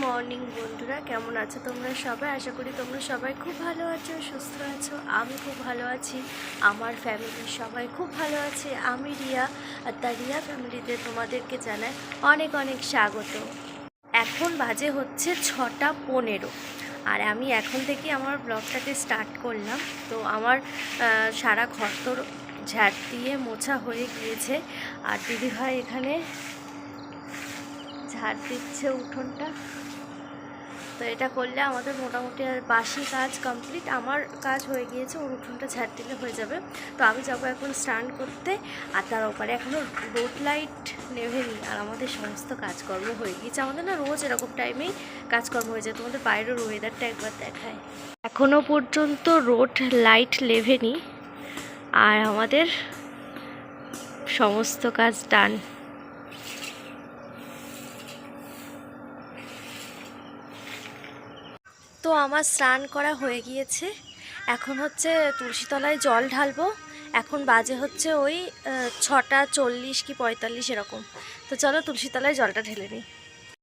Morning বন্ধুরা, কেমন আছো তোমরা সবাই? আশা করি তোমরা সবাই খুব ভালো আছো, সুস্থ আছো। আমি খুব ভালো আছি, আমার ফ্যামিলির সবাই খুব ভালো আছে। আমি রিয়া, আর তার রিয়া ফ্যামিলিতে তোমাদেরকে জানাই অনেক অনেক স্বাগত। এখন বাজে হচ্ছে 6:15, আর আমি এখন থেকে আমার ব্লগটাকে স্টার্ট করলাম। তো আমার সারা ঘর তোর ঝাড় দিয়ে মোছা হয়ে গিয়েছে, আর দিদিভাই এখানে ঝাড় দিচ্ছে উঠোনটা। তো এটা করলে আমাদের মোটামুটি আর বাসি কাজ কমপ্লিট। আমার কাজ হয়ে গিয়েছে, ওর উঠোনটা ঝাড় দিলে হয়ে যাবে। তো আমি যাবো এখন স্নান করতে, আর তার ওপরে এখনও রোড লাইট নেভেনি, আর আমাদের সমস্ত কাজকর্ম হয়ে গিয়েছে। আমাদের না রোজ এরকম টাইমেই কাজকর্ম হয়ে যায়। তোমাদের বাইরের ওয়েদারটা একবার দেখায়। এখনও পর্যন্ত রোড লাইট নেভেনি, আর আমাদের সমস্ত কাজ ডান। তো আমার স্নান করা হয়ে গিয়েছে, এখন হচ্ছে তুলসীতলায় জল ঢালবো। এখন বাজে হচ্ছে ওই 6:40 কি 45 এরকম। তো চলো তুলসীতলায় জলটা ঢেলে নিই।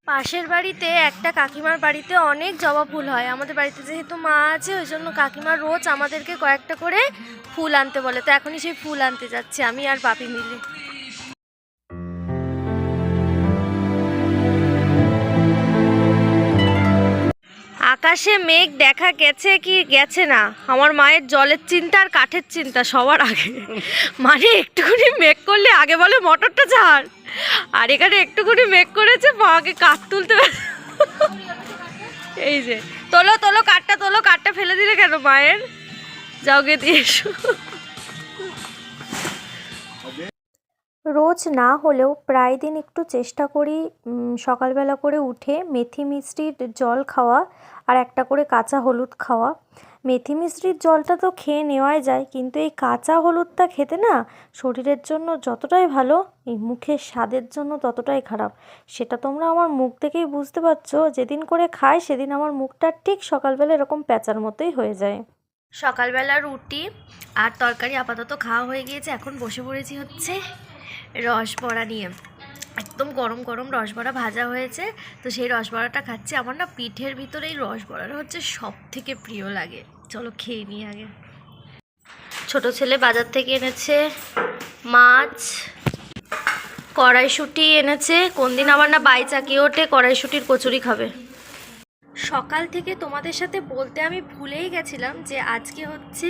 পাশের বাড়িতে একটা কাকিমার বাড়িতে অনেক জবা ফুল হয়। আমাদের বাড়িতে যেহেতু মা আছে, ওই জন্য কাকিমা রোজ আমাদেরকে কয়েকটা করে ফুল আনতে বলে। তো এখনই সেই ফুল আনতে যাচ্ছি আমি আর বাপি মিলে। আকাশে মেঘ দেখা গেছে কি গেছে না, আমার মায়ের জলের চিন্তা আর কাঠের চিন্তা সবার আগে। মানে একটুখানি মেঘ করলে আগে বলে মোটরটা ছাড়, আর এখানে একটুখানি মেঘ করেছে মাকে কাঠ তুলতে। এই যে তোলো তোলো কাঠটা, তোলো কাঠটা ফেলে দিলে কেন মায়ের? যাও গে দিয়ে এসো। রোজ না হলেও প্রায় দিন একটু চেষ্টা করি সকালবেলা করে উঠে মেথি মিষ্টির জল খাওয়া, আর একটা করে কাঁচা হলুদ খাওয়া। মেথি মিষ্টির জলটা তো খেয়ে নেওয়াই যায়, কিন্তু এই কাঁচা হলুদটা খেতে না শরীরের জন্য যতটাই ভালো, এই মুখের স্বাদের জন্য ততটাই খারাপ। সেটা তোমরা আমার মুখ থেকেই বুঝতে পারছো। যেদিন করে খাই সেদিন আমার মুখটা ঠিক সকালবেলা এরকম প্যাঁচার মতোই হয়ে যায়। সকালবেলা রুটি আর তরকারি আপাতত খাওয়া হয়ে গিয়েছে। এখন বসে পড়েছি হচ্ছে রসবড়া নিয়ে। একদম গরম গরম রসবড়া ভাজা হয়েছে, তো সেই রসবড়াটা খাচ্ছি। আমার না পিঠের ভিতরে এই রসবড়াটা হচ্ছে সব থেকে প্রিয় লাগে। চলো খেয়ে নিই আগে। ছোট ছেলে বাজার থেকে এনেছে মাছ, কড়াইশুঁটি এনেছে। কোন দিন আমার না বাইচাকি ওঠে কড়াইশুঁটির কচুরি খাবে। সকাল থেকে তোমাদের সাথে বলতে আমি ভুলেই গেছিলাম যে আজকে হচ্ছে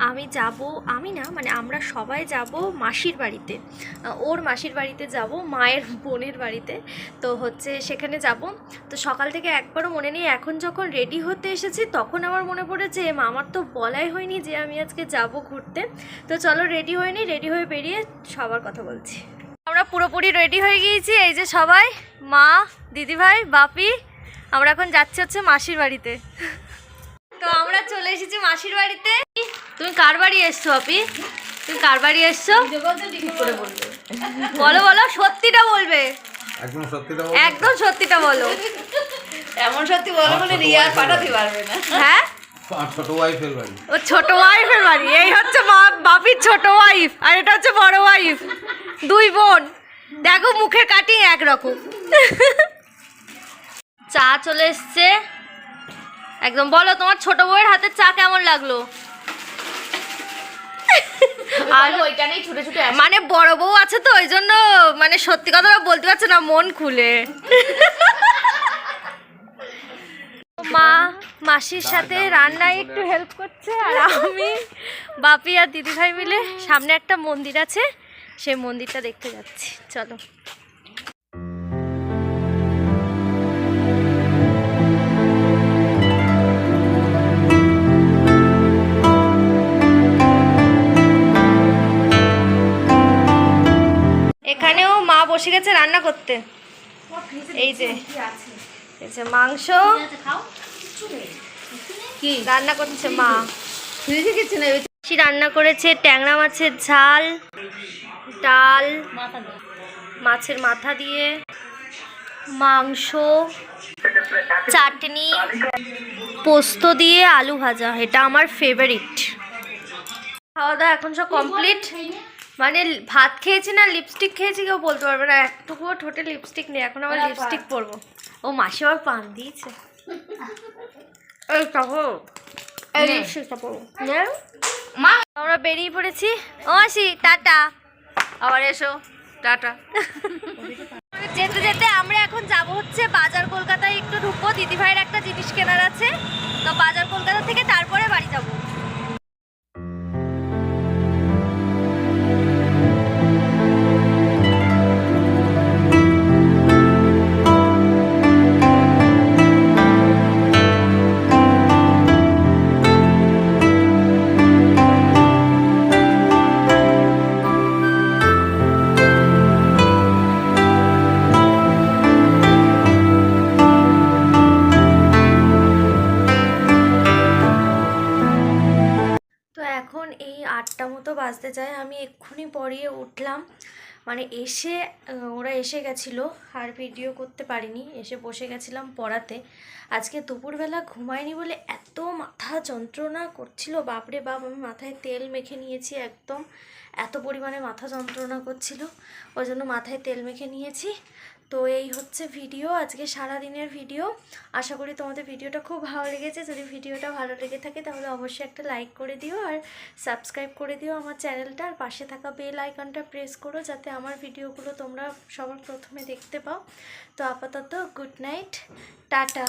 আমি যাব, আমি না মানে আমরা সবাই যাব মাসির বাড়িতে। ওর মাসির বাড়িতে যাব, মায়ের বোনের বাড়িতে। তো হচ্ছে সেখানে যাব। তো সকাল থেকে একবারও মনে নেই। এখন যখন রেডি হতে এসেছি তখন আমার মনে পড়েছে আমার তো বলাই হয়নি যে আমি আজকে যাব ঘুরতে। তো চলো রেডি হয়ে নিই, রেডি হয়ে বেরিয়ে সবার কথা বলছি। আমরা পুরোপুরি রেডি হয়ে গিয়েছি। এই যে সবাই, মা, দিদিভাই, বাপি, আমরা এখন যাচ্ছি হচ্ছে মাসির বাড়িতে। তো আমরা চলে এসেছি মাসির বাড়িতে। তুমি কার বাড়ি এসছো আপি? তুমি কার বাড়ি এসছো? বলো বলো, সত্যিটা বলবে, একদম সত্যিটা বলো। এমন সত্যি বলো মানে রিয়া পাঠাতে পারবে না। হ্যাঁ, ছোট ওয়াইফের বাড়ি। ও ছোট ওয়াইফের বাড়ি। এই হচ্ছে বাপির ছোট ওয়াইফ, আর এটা হচ্ছে বড় ওয়াইফ। দুই বোন, দেখো মুখের কাটিং একরকম। চা চলে এসছে একদম। বলো তোমার ছোট বউয়ের হাতের চা কেমন লাগলো? আর ওইখানেই ছুটে ছুটে মানে বড় বউ আছে তো ওই জন্য মানে সত্যি কথাটা বলতে পারছে না মন খুলে। মা মাসির সাথে রান্নায় একটু হেল্প করছে, আর আমি, বাপি আর দিদিভাই মিলে সামনে একটা মন্দির আছে, সেই মন্দিরটা দেখতে যাচ্ছি। চলো। এখানেও মা বসে গেছে রান্না করতে। এই যে মাংস কি রান্না করছে মা। ফ্রিজে কিছু নেই। রান্না করেছে ট্যাংরা মাছের ঝাল, ডাল, মাছের মাথা দিয়ে মাংস, চাটনি, পোস্ত দিয়ে আলু ভাজা। এটা আমার ফেভারিট। খাওয়া দাওয়া এখন সব কমপ্লিট। মানে ভাত খেয়েছি না লিপস্টিক খেয়েছি কেউ বলতে পারবে না। একটুকুও ঠোঁটে লিপস্টিক নেই, এখন আবার লিপস্টিক পরবো। ও মাসি আবার পান দিয়েছে। এই তাহো এই সেটা পড়ো মা আমরা বেরিয়ে পড়েছি। ও মাসি টাটা। আবার এসো, টাটা। যেতে যেতে আমরা এখন যাব হচ্ছে বাজার কলকাতায় একটু ঢুকবো, দিদিভাইয়ের একটা জিনিস কেনার আছে, তো বাজার কলকাতা থেকে তারপরে বাড়ি যাব। তো এখন এই 8টা মতো বাজতে যায়, আমি এক্ষুনি পড়িয়ে উঠলাম, মানে এসে ওরা এসে গেছিলো আর ভিডিও করতে পারিনি, এসে বসে গেছিলাম পড়াতে। আজকে দুপুরবেলা ঘুমাইনি বলে এত মাথা যন্ত্রণা করছিল, বাপরে বাপ, আমি মাথায় তেল মেখে নিয়েছি একদম, এত পরিমাণে মাথা যন্ত্রণা করছিল, ওই জন্য মাথায় তেল মেখে নিয়েছি। তো এই হচ্ছে ভিডিও, আজকে সারা দিনের ভিডিও। আশা করি তোমাদের ভিডিওটা খুব ভালো লেগেছে। যদি ভিডিওটা ভালো লেগে থাকে তাহলে অবশ্যই একটা লাইক করে দিও আর সাবস্ক্রাইব করে দিও আমার চ্যানেলটা, আর পাশে থাকা বেল আইকনটা প্রেস করো যাতে আমার ভিডিওগুলো তোমরা সবার প্রথমে দেখতে পাও। তো আপাতত গুড নাইট, টাটা।